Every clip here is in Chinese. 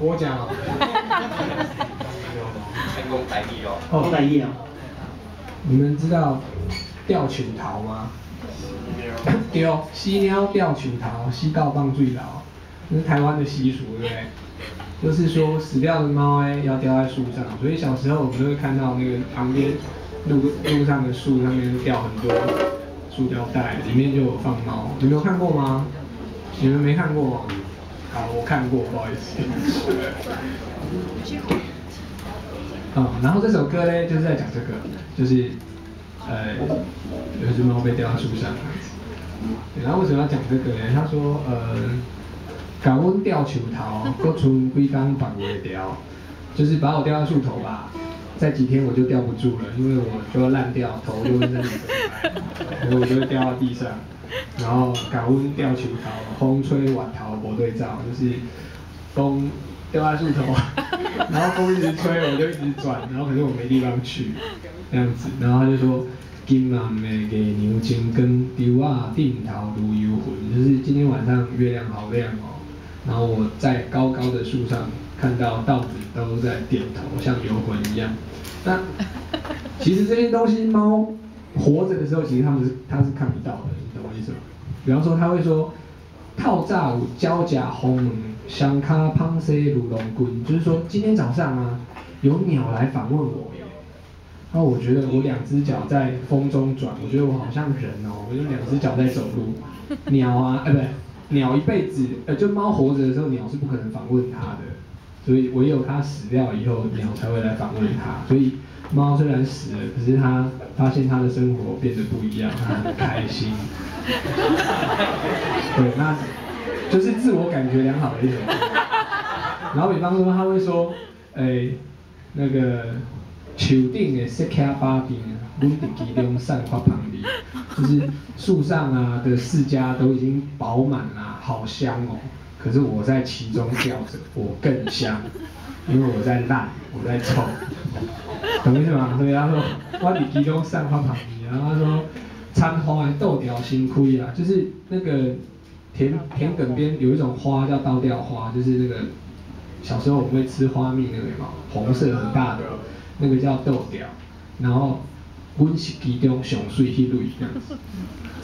我讲哦。先讲台语哦。哦，台语哦。你们知道吊球桃吗？对，犀鸟吊球桃，西告棒最老，这是台湾的习俗，对不对？就是说死掉的猫要吊在树上，所以小时候我们都会看到那个旁边路上的树上面吊很多塑胶袋，里面就有放猫。你们有看过吗？你们没看过吗？好，我看过，不好意思。然后这首歌呢，就是在讲这个，就是有一只猫被吊在树上。然后为什么要讲这个呢？他说搞阮吊树头，搁剩几工放袂掉，就是把我吊在树头吧，再几天我就吊不住了，因为我就要烂掉，头就会在你手来，所以我就会掉到地上。然后搞阮吊树头，风吹瓦头无对照，就是风吊在树头，然后风一直吹，我就一直转，然后可是我没地方去，这样子，然后他就说。今晚的月娘真光，丢啊顶头如游魂，就是今天晚上月亮好亮哦。然后我在高高的树上看到稻子都在点头，像游魂一样。那其实这些东西猫活着的时候，其实它是看不到的，你懂我意思吗？比方说它会说，透早有鸟食风门，双脚芳西如龙棍，就是说今天早上啊，有鸟来访问我耶。然后我觉得我两只脚在风中转，我觉得我好像人哦，我用两只脚在走路。鸟啊，不对，鸟一辈子，就猫活着的时候，鸟是不可能访问它的，所以唯有它死掉以后，鸟才会来访问它。所以猫虽然死了，可是它发现它的生活变得不一样，它很开心。对，那就是自我感觉良好的一种。然后比方说，他会说，那个。树顶的石卡巴边，阮伫其中散发香味，就是树上啊的释迦都已经饱满啦，好香哦。可是我在其中吊着，我更香，因为我在烂，我在臭，懂意思吗？所以他说我伫其中散发香味，然后他说参花的倒吊新开啊，就是那个田埂边有一种花叫倒吊花，就是那个小时候我们会吃花蜜那个嘛，红色很大的。那个叫豆条，然后阮是其中上水迄类这样子。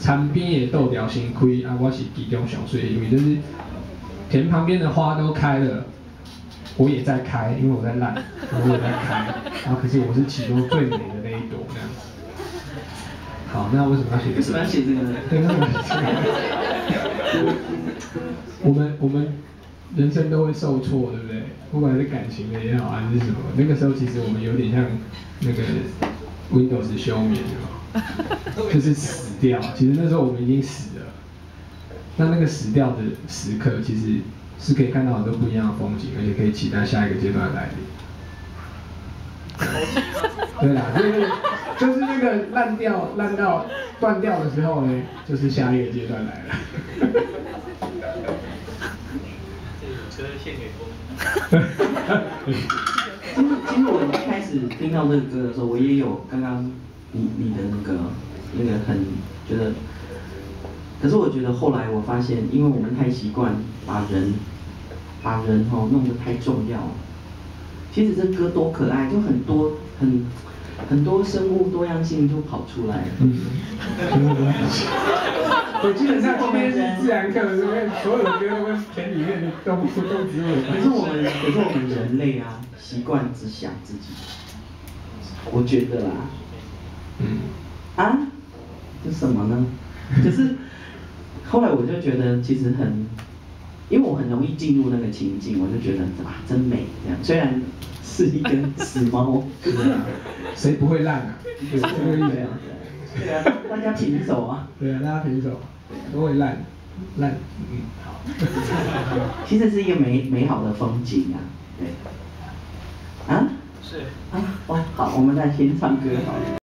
田边的豆条先开，啊，我是其中上水迄类，就是田旁边的花都开了，我也在开，因为我在烂，我也在开，然后可是我是其中最美的那一朵这样子。好，那为什么要写这个？为什么要写这个呢？对，为什么要写？我们人生都会受挫，对不对？不管是感情的也好，还是什么，那个时候其实我们有点像那个 Windows 休眠的，就是死掉。其实那时候我们已经死了。那个死掉的时刻，其实是可以看到很多不一样的风景，而且可以期待下一个阶段的来临。对啦，就是那个烂到断掉的时候呢，就是下一个阶段来了。车献给风。其实我一开始听到这个歌的时候，我也有刚刚你的那个很觉得，可是我觉得后来我发现，因为我们太习惯把人弄得太重要了。其实这歌多可爱，就很多生物多样性就跑出来了。我基本上今天是自然课，所有的歌都跟田里面的动植物有关。可是我们人类啊，习惯只想自己。我觉得啦，这什么呢？就是后来我就觉得其实因为我很容易进入那个情境，我就觉得啊真美这样。虽然是一根死猫，谁不会烂啊？对，这个意思啊。对啊，大家平手啊。对啊，大家平手，都会烂，好。其实是一个美好的风景啊，对。是。好，我们来先唱歌好了。